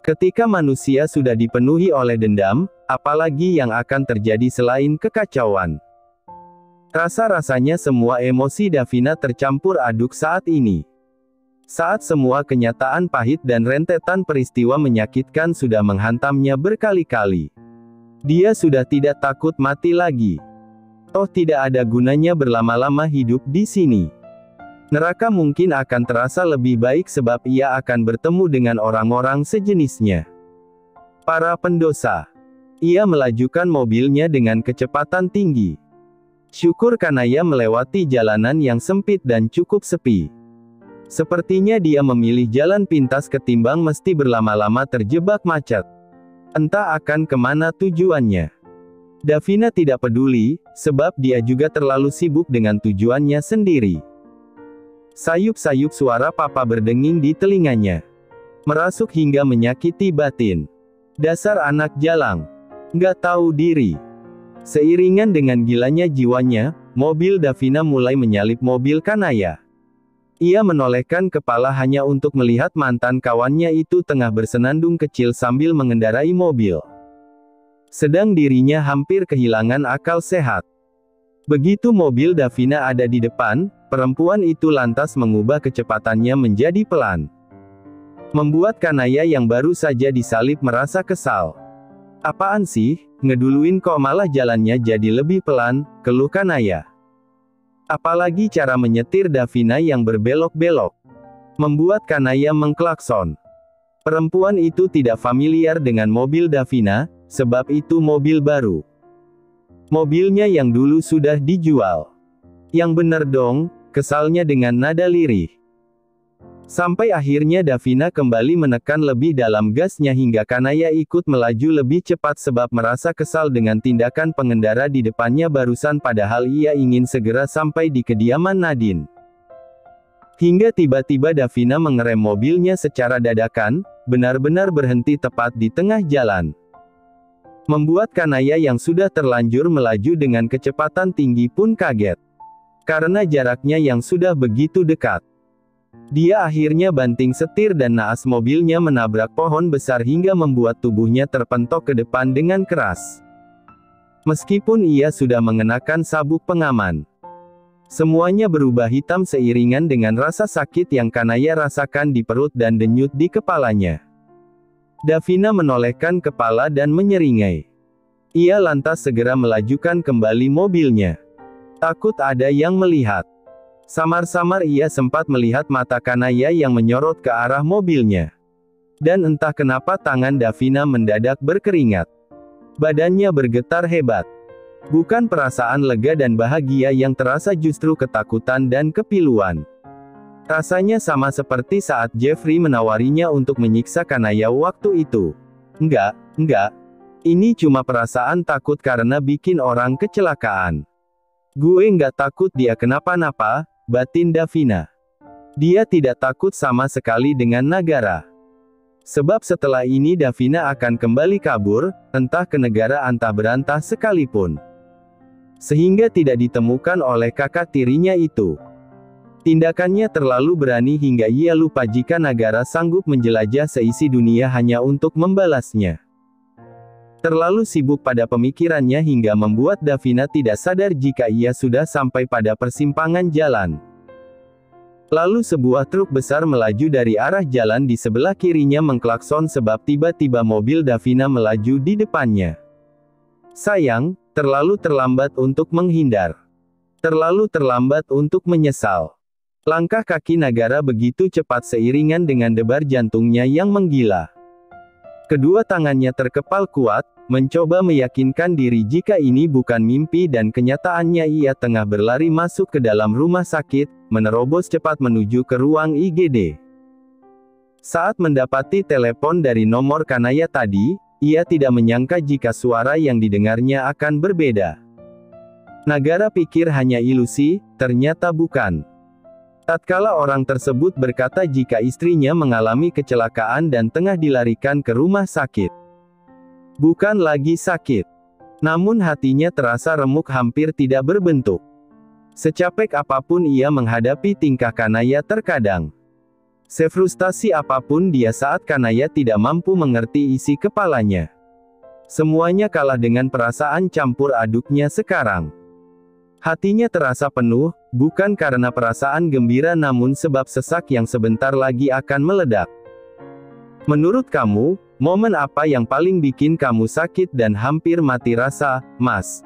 Ketika manusia sudah dipenuhi oleh dendam, apalagi yang akan terjadi selain kekacauan? Rasa-rasanya semua emosi Davina tercampur aduk saat ini. Saat semua kenyataan pahit dan rentetan peristiwa menyakitkan sudah menghantamnya berkali-kali. Dia sudah tidak takut mati lagi. Toh tidak ada gunanya berlama-lama hidup di sini. Neraka mungkin akan terasa lebih baik sebab ia akan bertemu dengan orang-orang sejenisnya. Para pendosa. Ia melajukan mobilnya dengan kecepatan tinggi. Syukur Kanaya melewati jalanan yang sempit dan cukup sepi. Sepertinya dia memilih jalan pintas ketimbang mesti berlama-lama terjebak macet. Entah akan kemana tujuannya. Davina tidak peduli, sebab dia juga terlalu sibuk dengan tujuannya sendiri. Sayup-sayup suara papa berdenging di telinganya. Merasuk hingga menyakiti batin. Dasar anak jalang. Nggak tahu diri. Seiringan dengan gilanya jiwanya, mobil Davina mulai menyalip mobil Kanaya. Ia menolehkan kepala hanya untuk melihat mantan kawannya itu tengah bersenandung kecil sambil mengendarai mobil. Sedang dirinya hampir kehilangan akal sehat. Begitu mobil Davina ada di depan, perempuan itu lantas mengubah kecepatannya menjadi pelan. Membuat Kanaya yang baru saja disalip merasa kesal. Apaan sih, ngeduluin kok malah jalannya jadi lebih pelan, keluh Kanaya. Apalagi cara menyetir Davina yang berbelok-belok. Membuat Kanaya mengklakson. Perempuan itu tidak familiar dengan mobil Davina, sebab itu mobil baru. Mobilnya yang dulu sudah dijual. Yang bener dong, kesalnya dengan nada lirih. Sampai akhirnya Davina kembali menekan lebih dalam gasnya hingga Kanaya ikut melaju lebih cepat sebab merasa kesal dengan tindakan pengendara di depannya barusan padahal ia ingin segera sampai di kediaman Nadine. Hingga tiba-tiba Davina mengerem mobilnya secara dadakan, benar-benar berhenti tepat di tengah jalan. Membuat Kanaya yang sudah terlanjur melaju dengan kecepatan tinggi pun kaget. Karena jaraknya yang sudah begitu dekat. Dia akhirnya banting setir dan naas mobilnya menabrak pohon besar hingga membuat tubuhnya terpentok ke depan dengan keras. Meskipun ia sudah mengenakan sabuk pengaman. Semuanya berubah hitam seiringan dengan rasa sakit yang Kanaya rasakan di perut dan denyut di kepalanya. Davina menolehkan kepala dan menyeringai. Ia lantas segera melajukan kembali mobilnya. Takut ada yang melihat. Samar-samar ia sempat melihat mata Kanaya yang menyorot ke arah mobilnya. Dan entah kenapa tangan Davina mendadak berkeringat. Badannya bergetar hebat. Bukan perasaan lega dan bahagia yang terasa justru ketakutan dan kepiluan. Rasanya sama seperti saat Jeffrey menawarinya untuk menyiksa Kanaya waktu itu. Enggak. Ini cuma perasaan takut karena bikin orang kecelakaan. Gue nggak takut dia kenapa-napa, batin Davina. Dia tidak takut sama sekali dengan Nagara. Sebab setelah ini Davina akan kembali kabur, entah ke negara antah berantah sekalipun. Sehingga tidak ditemukan oleh kakak tirinya itu. Tindakannya terlalu berani hingga ia lupa jika Nagara sanggup menjelajah seisi dunia hanya untuk membalasnya. Terlalu sibuk pada pemikirannya hingga membuat Davina tidak sadar jika ia sudah sampai pada persimpangan jalan. Lalu sebuah truk besar melaju dari arah jalan di sebelah kirinya mengklakson sebab tiba-tiba mobil Davina melaju di depannya. Sayang, terlalu terlambat untuk menghindar. Terlalu terlambat untuk menyesal. Langkah kaki Nagara begitu cepat seiringan dengan debar jantungnya yang menggila. Kedua tangannya terkepal kuat, mencoba meyakinkan diri jika ini bukan mimpi dan kenyataannya ia tengah berlari masuk ke dalam rumah sakit, menerobos cepat menuju ke ruang IGD. Saat mendapati telepon dari nomor Kanaya tadi, ia tidak menyangka jika suara yang didengarnya akan berbeda. Nagara pikir hanya ilusi, ternyata bukan. Tatkala orang tersebut berkata jika istrinya mengalami kecelakaan dan tengah dilarikan ke rumah sakit. Bukan lagi sakit. Namun hatinya terasa remuk hampir tidak berbentuk. Secapek apapun ia menghadapi tingkah Kanaya terkadang. Sefrustasi apapun dia saat Kanaya tidak mampu mengerti isi kepalanya. Semuanya kalah dengan perasaan campur aduknya sekarang. Hatinya terasa penuh, bukan karena perasaan gembira namun sebab sesak yang sebentar lagi akan meledak. Menurut kamu, momen apa yang paling bikin kamu sakit dan hampir mati rasa, Mas?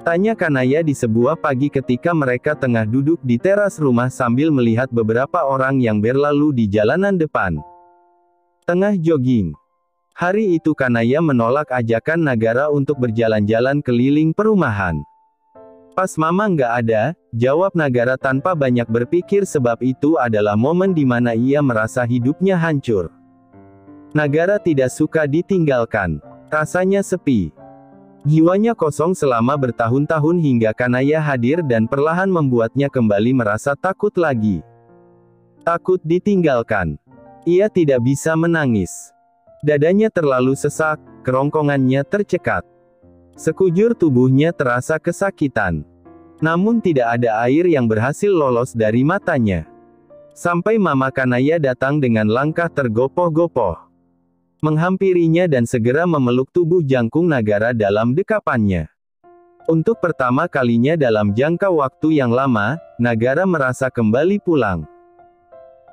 Tanya Kanaya di sebuah pagi ketika mereka tengah duduk di teras rumah sambil melihat beberapa orang yang berlalu di jalanan depan. Tengah jogging. Hari itu Kanaya menolak ajakan Nagara untuk berjalan-jalan keliling perumahan. Pas Mama nggak ada, jawab Nagara tanpa banyak berpikir sebab itu adalah momen di mana ia merasa hidupnya hancur. Nagara tidak suka ditinggalkan. Rasanya sepi. Jiwanya kosong selama bertahun-tahun hingga Kanaya hadir dan perlahan membuatnya kembali merasa takut lagi. Takut ditinggalkan. Ia tidak bisa menangis. Dadanya terlalu sesak, kerongkongannya tercekat. Sekujur tubuhnya terasa kesakitan. Namun tidak ada air yang berhasil lolos dari matanya. Sampai Mama Kanaya datang dengan langkah tergopoh-gopoh. Menghampirinya dan segera memeluk tubuh jangkung Nagara dalam dekapannya. Untuk pertama kalinya dalam jangka waktu yang lama, Nagara merasa kembali pulang.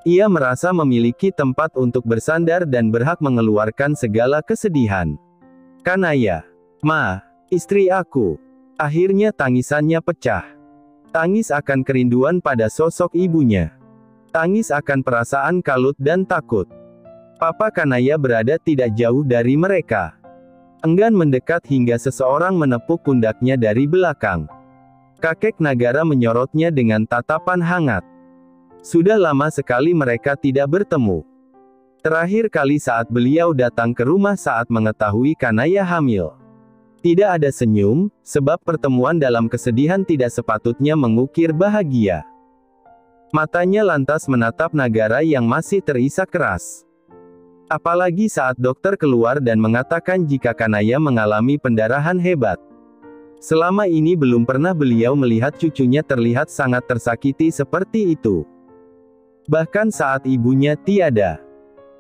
Ia merasa memiliki tempat untuk bersandar dan berhak mengeluarkan segala kesedihan. Kanaya. Ma. Istri aku. Akhirnya tangisannya pecah. Tangis akan kerinduan pada sosok ibunya. Tangis akan perasaan kalut dan takut. Papa Kanaya berada tidak jauh dari mereka. Enggan mendekat hingga seseorang menepuk pundaknya dari belakang. Kakek Nagara menyorotnya dengan tatapan hangat. Sudah lama sekali mereka tidak bertemu. Terakhir kali saat beliau datang ke rumah saat mengetahui Kanaya hamil. Tidak ada senyum, sebab pertemuan dalam kesedihan tidak sepatutnya mengukir bahagia. Matanya lantas menatap Nagara yang masih terisak keras. Apalagi saat dokter keluar dan mengatakan jika Kanaya mengalami pendarahan hebat. Selama ini belum pernah beliau melihat cucunya terlihat sangat tersakiti seperti itu. Bahkan saat ibunya tiada.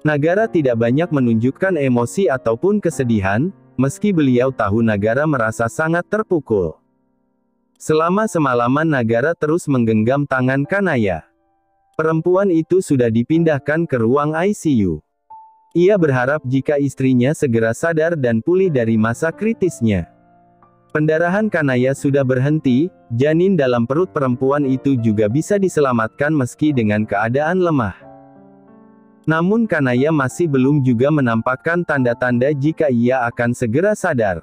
Nagara tidak banyak menunjukkan emosi ataupun kesedihan, meski beliau tahu Nagara merasa sangat terpukul. Selama semalaman Nagara terus menggenggam tangan Kanaya. Perempuan itu sudah dipindahkan ke ruang ICU. Ia berharap jika istrinya segera sadar dan pulih dari masa kritisnya. Pendarahan Kanaya sudah berhenti, janin dalam perut perempuan itu juga bisa diselamatkan meski dengan keadaan lemah. Namun Kanaya masih belum juga menampakkan tanda-tanda jika ia akan segera sadar.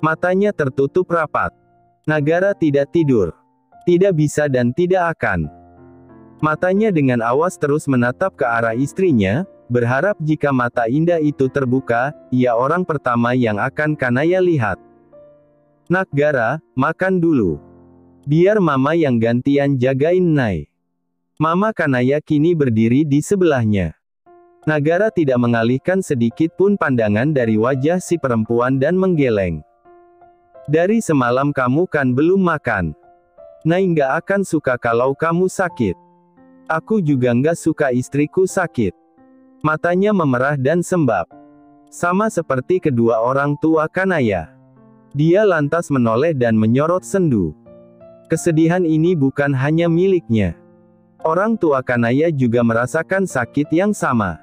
Matanya tertutup rapat. Nagara tidak tidur. Tidak bisa dan tidak akan. Matanya dengan awas terus menatap ke arah istrinya, berharap jika mata indah itu terbuka, ia orang pertama yang akan Kanaya lihat. Nagara, makan dulu. Biar Mama yang gantian jagain Nai. Mama Kanaya kini berdiri di sebelahnya. Nagara tidak mengalihkan sedikit pun pandangan dari wajah si perempuan dan menggeleng. Dari semalam kamu kan belum makan. Nai nggak akan suka kalau kamu sakit. Aku juga nggak suka istriku sakit. Matanya memerah dan sembab. Sama seperti kedua orang tua Kanaya. Dia lantas menoleh dan menyorot sendu. Kesedihan ini bukan hanya miliknya. Orang tua Kanaya juga merasakan sakit yang sama.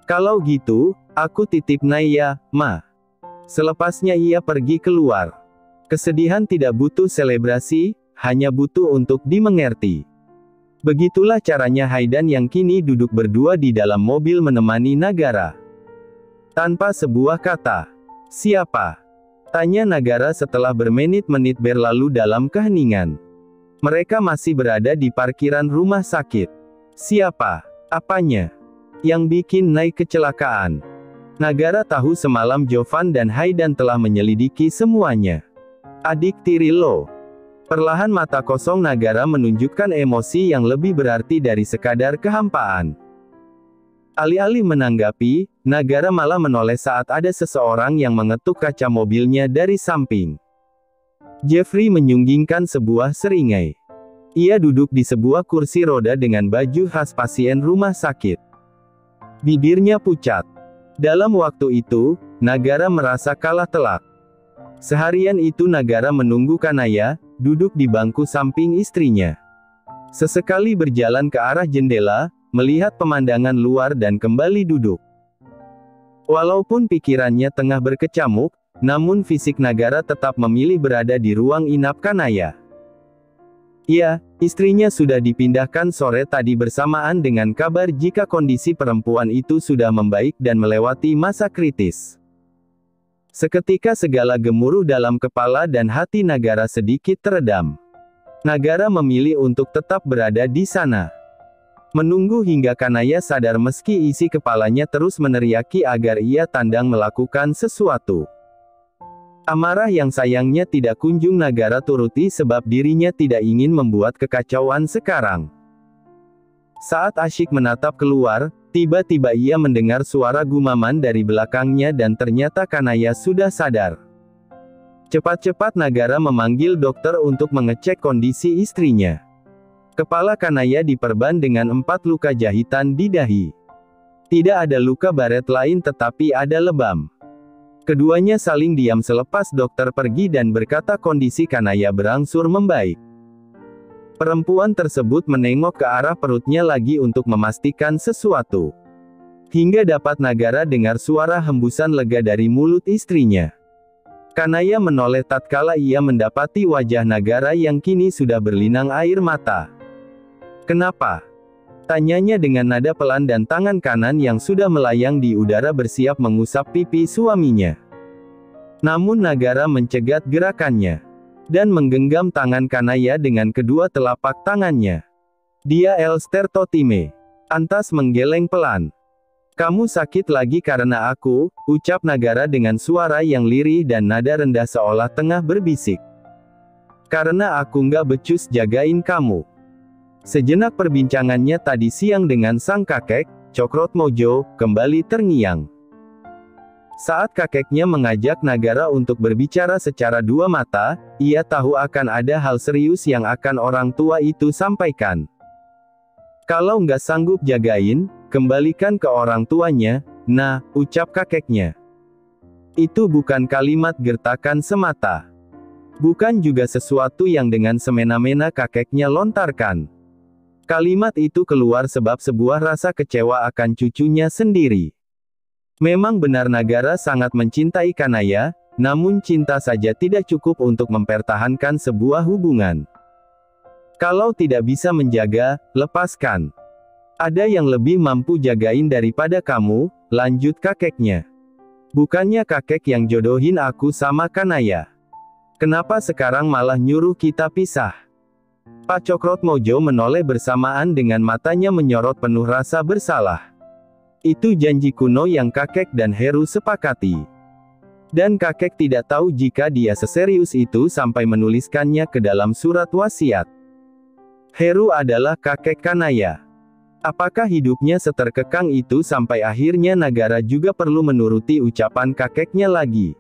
Kalau gitu, aku titip Nai ya, Ma. Selepasnya ia pergi keluar. Kesedihan tidak butuh selebrasi, hanya butuh untuk dimengerti. Begitulah caranya Haidan yang kini duduk berdua di dalam mobil menemani Nagara. Tanpa sebuah kata. Siapa? Tanya Nagara setelah bermenit-menit berlalu dalam keheningan. Mereka masih berada di parkiran rumah sakit. Siapa? Apanya? Yang bikin Nai kecelakaan? Nagara tahu semalam Jovan dan Haidan telah menyelidiki semuanya. Adik tiri lo. Perlahan mata kosong Nagara menunjukkan emosi yang lebih berarti dari sekadar kehampaan. Alih-alih menanggapi, Nagara malah menoleh saat ada seseorang yang mengetuk kaca mobilnya dari samping. Jeffrey menyunggingkan sebuah seringai. Ia duduk di sebuah kursi roda dengan baju khas pasien rumah sakit. Bibirnya pucat. Dalam waktu itu, Nagara merasa kalah telak. Seharian itu Nagara menunggu Kanaya, duduk di bangku samping istrinya. Sesekali berjalan ke arah jendela, melihat pemandangan luar dan kembali duduk. Walaupun pikirannya tengah berkecamuk, namun fisik Nagara tetap memilih berada di ruang inap Kanaya. Ya, istrinya sudah dipindahkan sore tadi bersamaan dengan kabar jika kondisi perempuan itu sudah membaik dan melewati masa kritis. Seketika segala gemuruh dalam kepala dan hati Nagara sedikit teredam. Nagara memilih untuk tetap berada di sana. Menunggu hingga Kanaya sadar meski isi kepalanya terus meneriaki agar ia tandang melakukan sesuatu. Amarah yang sayangnya tidak kunjung Nagara turuti sebab dirinya tidak ingin membuat kekacauan sekarang. Saat asyik menatap keluar, tiba-tiba ia mendengar suara gumaman dari belakangnya dan ternyata Kanaya sudah sadar. Cepat-cepat Nagara memanggil dokter untuk mengecek kondisi istrinya. Kepala Kanaya diperban dengan 4 luka jahitan di dahi. Tidak ada luka baret lain tetapi ada lebam. Keduanya saling diam selepas dokter pergi dan berkata kondisi Kanaya berangsur membaik. Perempuan tersebut menengok ke arah perutnya lagi untuk memastikan sesuatu. Hingga dapat Nagara dengar suara hembusan lega dari mulut istrinya. Kanaya menoleh tatkala ia mendapati wajah Nagara yang kini sudah berlinang air mata. "Kenapa?" tanyanya dengan nada pelan dan tangan kanan yang sudah melayang di udara bersiap mengusap pipi suaminya. Namun Nagara mencegat gerakannya. Dan menggenggam tangan Kanaya dengan kedua telapak tangannya. "Dia Elster Totime." Antas menggeleng pelan. "Kamu sakit lagi karena aku," ucap Nagara dengan suara yang lirih dan nada rendah seolah tengah berbisik. "Karena aku nggak becus jagain kamu." Sejenak perbincangannya tadi siang dengan sang kakek, Cokrotmojo, kembali terngiang. Saat kakeknya mengajak Nagara untuk berbicara secara dua mata, ia tahu akan ada hal serius yang akan orang tua itu sampaikan. "Kalau nggak sanggup jagain, kembalikan ke orang tuanya, nah," ucap kakeknya. Itu bukan kalimat gertakan semata. Bukan juga sesuatu yang dengan semena-mena kakeknya lontarkan. Kalimat itu keluar sebab sebuah rasa kecewa akan cucunya sendiri. Memang benar Nagara sangat mencintai Kanaya, namun cinta saja tidak cukup untuk mempertahankan sebuah hubungan. Kalau tidak bisa menjaga, lepaskan. "Ada yang lebih mampu jagain daripada kamu," lanjut kakeknya. "Bukannya kakek yang jodohin aku sama Kanaya. Kenapa sekarang malah nyuruh kita pisah?" Pak Cokrotmojo menoleh bersamaan dengan matanya menyorot penuh rasa bersalah. Itu janji kuno yang kakek dan Heru sepakati. Dan kakek tidak tahu jika dia seserius itu sampai menuliskannya ke dalam surat wasiat. Heru adalah kakek Kanaya. Apakah hidupnya seterkekang itu sampai akhirnya Nagara juga perlu menuruti ucapan kakeknya lagi?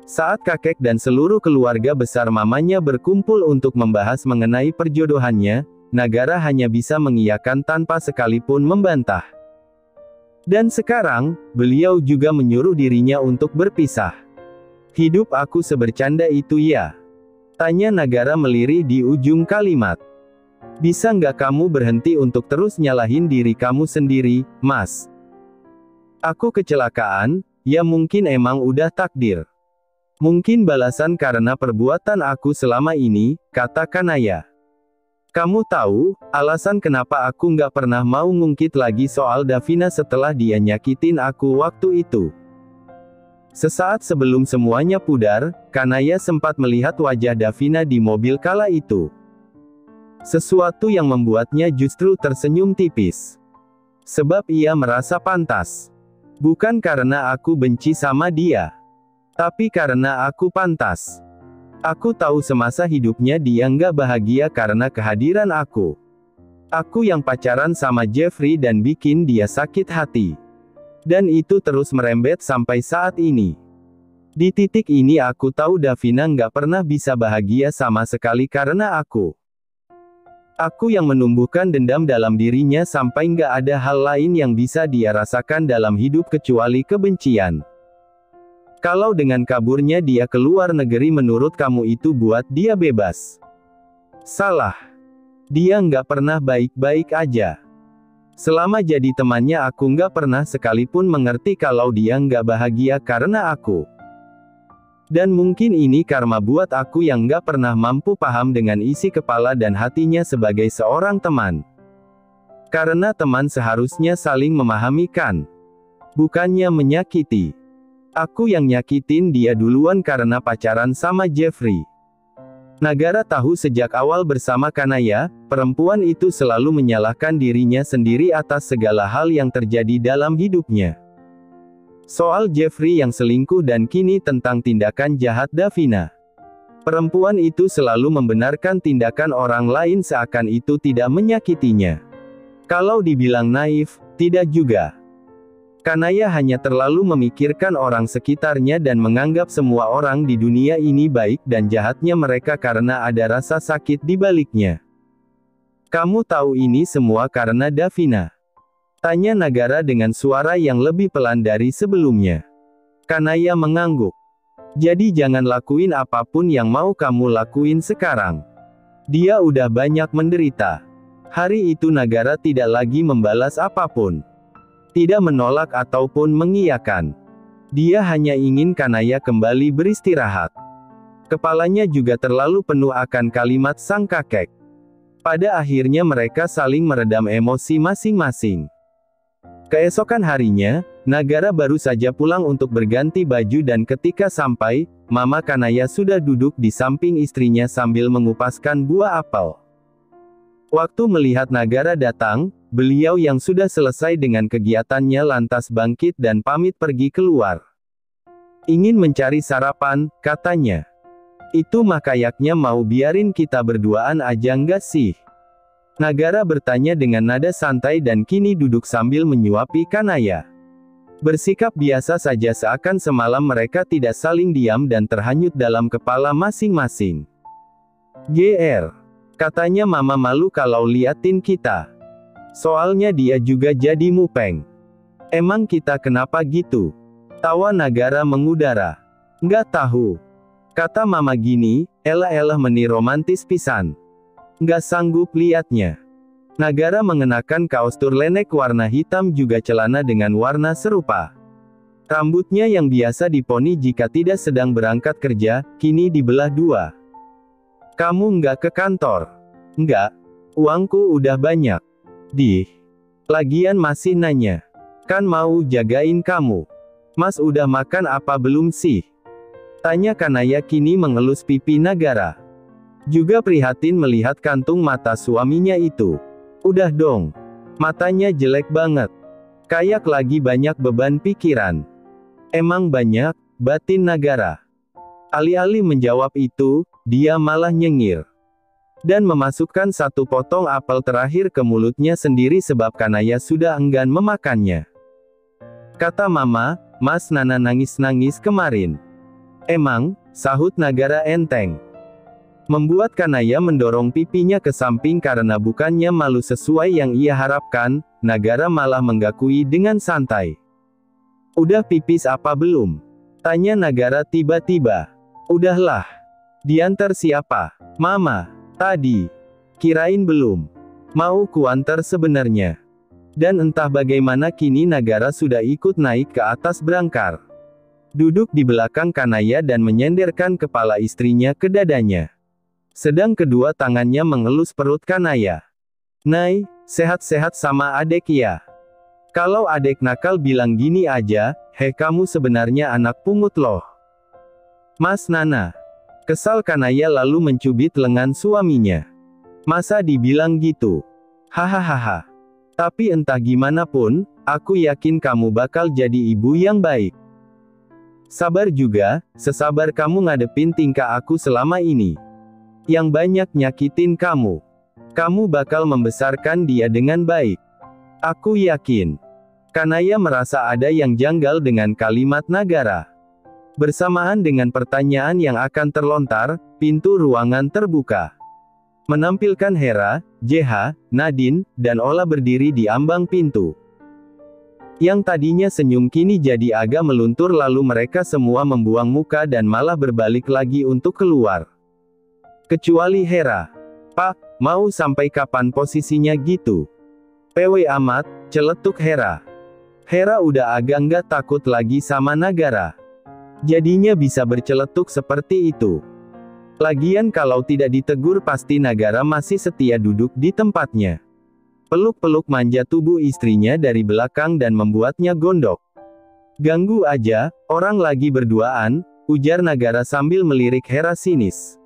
Saat kakek dan seluruh keluarga besar mamanya berkumpul untuk membahas mengenai perjodohannya, Nagara hanya bisa mengiyakan tanpa sekalipun membantah. Dan sekarang, beliau juga menyuruh dirinya untuk berpisah. "Hidup aku sebercanda itu ya?" tanya Nagara melirih di ujung kalimat. "Bisa nggak kamu berhenti untuk terus nyalahin diri kamu sendiri, Mas? Aku kecelakaan, ya mungkin emang udah takdir. Mungkin balasan karena perbuatan aku selama ini," kata Kanaya. "Kamu tahu, alasan kenapa aku nggak pernah mau ngungkit lagi soal Davina setelah dia nyakitin aku waktu itu?" Sesaat sebelum semuanya pudar, Kanaya sempat melihat wajah Davina di mobil kala itu. Sesuatu yang membuatnya justru tersenyum tipis. Sebab ia merasa pantas. "Bukan karena aku benci sama dia. Tapi karena aku pantas. Aku tahu semasa hidupnya dia nggak bahagia karena kehadiran aku. Aku yang pacaran sama Jeffrey dan bikin dia sakit hati. Dan itu terus merembet sampai saat ini. Di titik ini aku tahu Davina nggak pernah bisa bahagia sama sekali karena aku. Aku yang menumbuhkan dendam dalam dirinya sampai nggak ada hal lain yang bisa dia rasakan dalam hidup kecuali kebencian. Kalau dengan kaburnya dia keluar negeri menurut kamu itu buat dia bebas. Salah. Dia nggak pernah baik-baik aja. Selama jadi temannya aku nggak pernah sekalipun mengerti kalau dia nggak bahagia karena aku. Dan mungkin ini karma buat aku yang nggak pernah mampu paham dengan isi kepala dan hatinya sebagai seorang teman. Karena teman seharusnya saling memahami kan? Bukannya menyakiti. Aku yang nyakitin dia duluan karena pacaran sama Jeffrey. Nagara tahu sejak awal bersama Kanaya, perempuan itu selalu menyalahkan dirinya sendiri atas segala hal yang terjadi dalam hidupnya. Soal Jeffrey yang selingkuh dan kini tentang tindakan jahat Davina. Perempuan itu selalu membenarkan tindakan orang lain seakan itu tidak menyakitinya. Kalau dibilang naif, tidak juga. Kanaya hanya terlalu memikirkan orang sekitarnya dan menganggap semua orang di dunia ini baik dan jahatnya mereka karena ada rasa sakit di baliknya. Kamu tahu ini semua karena Davina? Tanya Nagara dengan suara yang lebih pelan dari sebelumnya. Kanaya mengangguk. Jadi jangan lakuin apapun yang mau kamu lakuin sekarang. Dia udah banyak menderita. Hari itu Nagara tidak lagi membalas apapun. Tidak menolak ataupun mengiyakan. Dia hanya ingin Kanaya kembali beristirahat. Kepalanya juga terlalu penuh akan kalimat sang kakek. Pada akhirnya mereka saling meredam emosi masing-masing. Keesokan harinya, Nagara baru saja pulang untuk berganti baju dan ketika sampai, Mama Kanaya sudah duduk di samping istrinya sambil mengupaskan buah apel. Waktu melihat Nagara datang, beliau yang sudah selesai dengan kegiatannya lantas bangkit dan pamit pergi keluar. Ingin mencari sarapan, katanya. Itu mah kayaknya mau biarin kita berduaan aja nggak sih? Nagara bertanya dengan nada santai dan kini duduk sambil menyuapi Kanaya. Bersikap biasa saja seakan semalam mereka tidak saling diam dan terhanyut dalam kepala masing-masing. GR. Katanya Mama malu kalau liatin kita. Soalnya dia juga jadi mupeng. Emang kita kenapa gitu? Tawa Nagara mengudara. Nggak tahu. Kata Mama gini, elah-elah meni romantis pisan. Nggak sanggup liatnya. Nagara mengenakan kaos turlenek warna hitam juga celana dengan warna serupa. Rambutnya yang biasa diponi jika tidak sedang berangkat kerja, kini dibelah dua. Kamu nggak ke kantor? Nggak. Uangku udah banyak. Lagian masih nanya. Kan mau jagain kamu. Mas udah makan apa belum sih? Tanya Kanaya kini mengelus pipi Nagara. Juga prihatin melihat kantung mata suaminya itu. Udah dong. Matanya jelek banget. Kayak lagi banyak beban pikiran. Emang banyak, batin Nagara. Alih-alih menjawab itu, dia malah nyengir. Dan memasukkan satu potong apel terakhir ke mulutnya sendiri sebab Kanaya sudah enggan memakannya. Kata Mama, Mas Nana nangis-nangis kemarin. Emang, sahut Nagara enteng. Membuat Kanaya mendorong pipinya ke samping karena bukannya malu sesuai yang ia harapkan, Nagara malah menggakui dengan santai. Udah pipis apa belum? Tanya Nagara tiba-tiba. Udahlah. Diantar siapa? Mama. Tadi. Kirain belum. Mau kuantar sebenarnya. Dan entah bagaimana kini Nagara sudah ikut naik ke atas berangkar. Duduk di belakang Kanaya dan menyenderkan kepala istrinya ke dadanya. Sedang kedua tangannya mengelus perut Kanaya. Nay, sehat-sehat sama adek ya. Kalau adek nakal bilang gini aja, heh kamu sebenarnya anak pungut loh. Mas Nana. Kesal Kanaya lalu mencubit lengan suaminya. Masa dibilang gitu? Hahaha. Tapi entah gimana pun, aku yakin kamu bakal jadi ibu yang baik. Sabar juga, sesabar kamu ngadepin tingkah aku selama ini. Yang banyak nyakitin kamu. Kamu bakal membesarkan dia dengan baik. Aku yakin. Kanaya merasa ada yang janggal dengan kalimat Nagara. Bersamaan dengan pertanyaan yang akan terlontar, pintu ruangan terbuka. menampilkan Hera, JH, Nadine, dan Ola berdiri di ambang pintu. Yang tadinya senyum kini jadi agak meluntur, lalu mereka semua membuang muka dan malah berbalik lagi untuk keluar. Kecuali Hera. "Pak, mau sampai kapan posisinya gitu? PW amat," celetuk Hera. Hera udah agak nggak takut lagi sama Nagara. Jadinya bisa berceletuk seperti itu. Lagian kalau tidak ditegur pasti Nagara masih setia duduk di tempatnya. Peluk-peluk manja tubuh istrinya dari belakang dan membuatnya gondok. "Ganggu aja, orang lagi berduaan," ujar Nagara sambil melirik Hera sinis.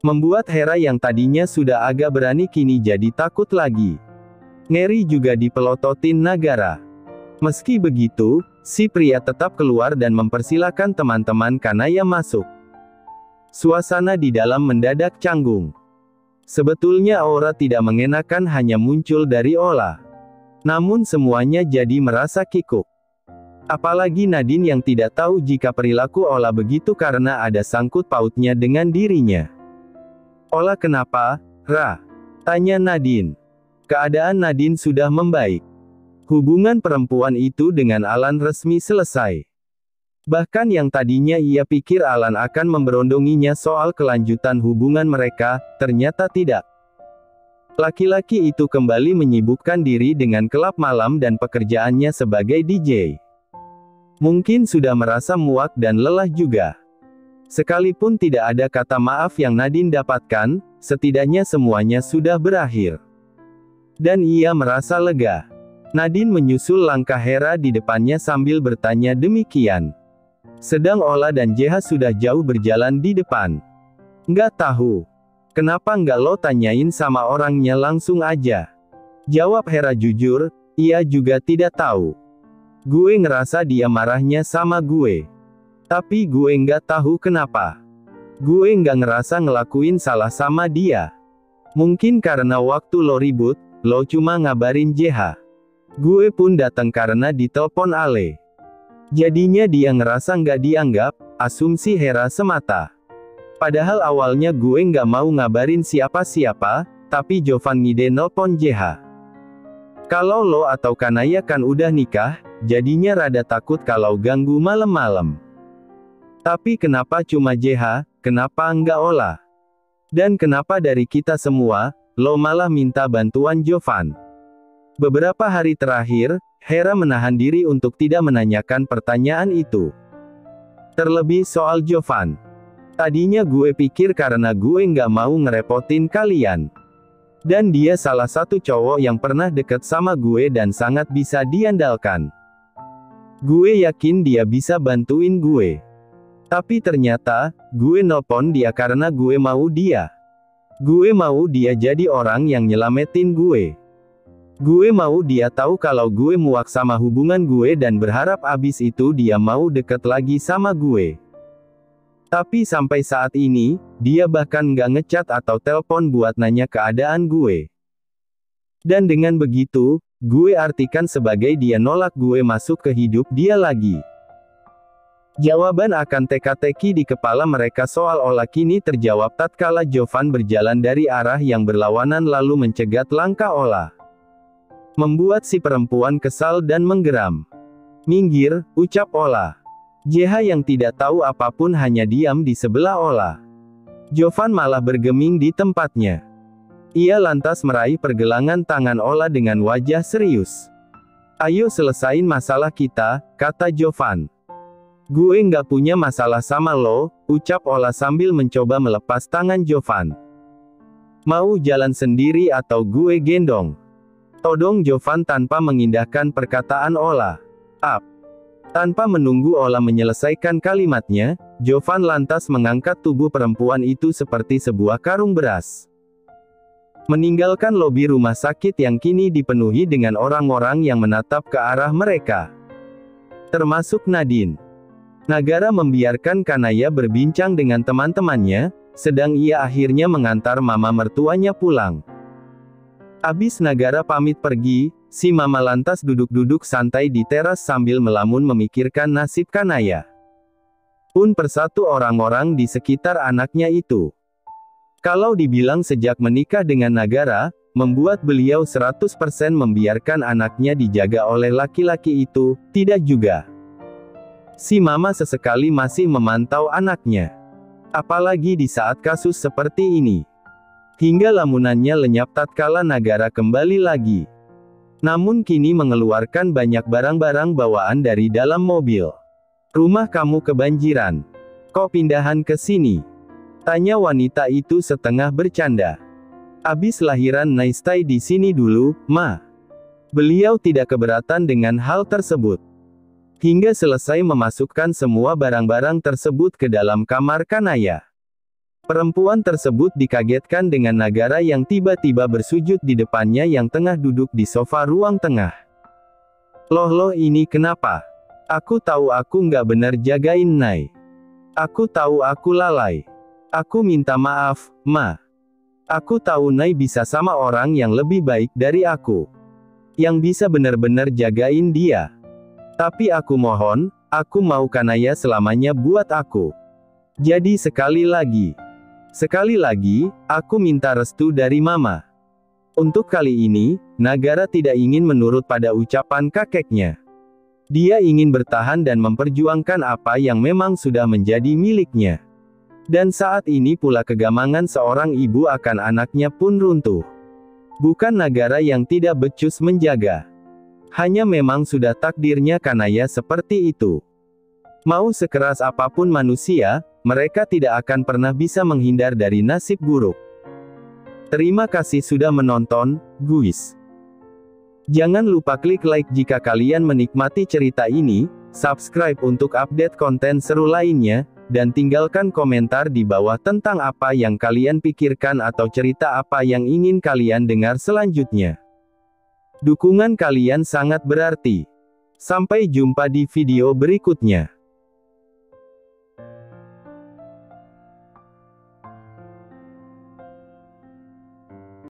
Membuat Hera yang tadinya sudah agak berani kini jadi takut lagi. Ngeri juga dipelototin Nagara. Meski begitu, si pria tetap keluar dan mempersilahkan teman-teman Kanaya masuk. Suasana di dalam mendadak canggung. Sebetulnya aura tidak mengenakan hanya muncul dari Ola. Namun semuanya jadi merasa kikuk. Apalagi Nadine yang tidak tahu jika perilaku Ola begitu karena ada sangkut pautnya dengan dirinya. "Ola kenapa, Ra?" tanya Nadine. Keadaan Nadine sudah membaik. Hubungan perempuan itu dengan Alan resmi selesai. Bahkan yang tadinya ia pikir Alan akan memberondonginya soal kelanjutan hubungan mereka, ternyata tidak. Laki-laki itu kembali menyibukkan diri dengan kelab malam dan pekerjaannya sebagai DJ. Mungkin sudah merasa muak dan lelah juga. Sekalipun tidak ada kata maaf yang Nadine dapatkan, setidaknya semuanya sudah berakhir. Dan ia merasa lega. Nadine menyusul langkah Hera di depannya sambil bertanya demikian. Sedang Ola dan JH sudah jauh berjalan di depan. "Nggak tahu. Kenapa nggak lo tanyain sama orangnya langsung aja?" jawab Hera jujur, ia juga tidak tahu. "Gue ngerasa dia marahnya sama gue. Tapi gue nggak tahu kenapa. Gue nggak ngerasa ngelakuin salah sama dia. Mungkin karena waktu lo ribut, lo cuma ngabarin JH. Gue pun datang karena ditelepon Ale. Jadinya dia ngerasa nggak dianggap," asumsi Hera semata. "Padahal awalnya gue nggak mau ngabarin siapa-siapa, tapi Jovan ngide nelpon JH. Kalau lo atau Kanaya kan udah nikah, jadinya rada takut kalau ganggu malam-malam. Tapi kenapa cuma JH, kenapa nggak Ola? Dan kenapa dari kita semua, lo malah minta bantuan Jovan?" Beberapa hari terakhir, Hera menahan diri untuk tidak menanyakan pertanyaan itu. Terlebih soal Jovan. "Tadinya gue pikir karena gue nggak mau ngerepotin kalian. Dan dia salah satu cowok yang pernah deket sama gue dan sangat bisa diandalkan. Gue yakin dia bisa bantuin gue. Tapi ternyata, gue nelpon dia karena gue mau dia. Gue mau dia jadi orang yang nyelamatin gue. Gue mau dia tahu kalau gue muak sama hubungan gue dan berharap abis itu dia mau deket lagi sama gue. Tapi sampai saat ini, dia bahkan nggak ngechat atau telepon buat nanya keadaan gue. Dan dengan begitu, gue artikan sebagai dia nolak gue masuk ke hidup dia lagi." Jawaban akan teka-teki di kepala mereka soal Ola kini terjawab tatkala Jovan berjalan dari arah yang berlawanan lalu mencegat langkah Ola. Membuat si perempuan kesal dan menggeram. "Minggir," ucap Ola. JH yang tidak tahu apapun hanya diam di sebelah Ola. Jovan malah bergeming di tempatnya. Ia lantas meraih pergelangan tangan Ola dengan wajah serius. "Ayo selesain masalah kita," kata Jovan. "Gue nggak punya masalah sama lo," ucap Ola sambil mencoba melepas tangan Jovan. "Mau jalan sendiri atau gue gendong?" todong Jovan tanpa mengindahkan perkataan Ola. "Up." Tanpa menunggu Ola menyelesaikan kalimatnya, Jovan lantas mengangkat tubuh perempuan itu seperti sebuah karung beras. Meninggalkan lobi rumah sakit yang kini dipenuhi dengan orang-orang yang menatap ke arah mereka. Termasuk Nadine. Nagara membiarkan Kanaya berbincang dengan teman-temannya, sedang ia akhirnya mengantar mama mertuanya pulang. Abis Nagara pamit pergi, si mama lantas duduk-duduk santai di teras sambil melamun memikirkan nasib Kanaya. Pun persatu orang-orang di sekitar anaknya itu. Kalau dibilang sejak menikah dengan Nagara, membuat beliau 100% membiarkan anaknya dijaga oleh laki-laki itu, tidak juga. Si mama sesekali masih memantau anaknya. Apalagi di saat kasus seperti ini. Hingga lamunannya lenyap tatkala Nagara kembali lagi. Namun kini mengeluarkan banyak barang-barang bawaan dari dalam mobil. Rumah kamu kebanjiran. Kok pindahan ke sini? Tanya wanita itu setengah bercanda. Abis lahiran Naistai di sini dulu, Ma. Beliau tidak keberatan dengan hal tersebut. Hingga selesai memasukkan semua barang-barang tersebut ke dalam kamar Kanaya. Perempuan tersebut dikagetkan dengan Nagara yang tiba-tiba bersujud di depannya yang tengah duduk di sofa ruang tengah. Loh ini kenapa? Aku tahu aku nggak benar jagain Nai. Aku tahu aku lalai. Aku minta maaf, Ma. Aku tahu Nai bisa sama orang yang lebih baik dari aku. Yang bisa benar-benar jagain dia. Tapi aku mohon, aku mau Kanaya selamanya buat aku. Jadi sekali lagi, aku minta restu dari Mama. Untuk kali ini, Nagara tidak ingin menurut pada ucapan kakeknya. Dia ingin bertahan dan memperjuangkan apa yang memang sudah menjadi miliknya. Dan saat ini pula kegamangan seorang ibu akan anaknya pun runtuh. Bukan Nagara yang tidak becus menjaga. Hanya memang sudah takdirnya Kanaya seperti itu. Mau sekeras apapun manusia, mereka tidak akan pernah bisa menghindar dari nasib buruk. Terima kasih sudah menonton, guys. Jangan lupa klik like jika kalian menikmati cerita ini, subscribe untuk update konten seru lainnya, dan tinggalkan komentar di bawah tentang apa yang kalian pikirkan atau cerita apa yang ingin kalian dengar selanjutnya. Dukungan kalian sangat berarti. Sampai jumpa di video berikutnya.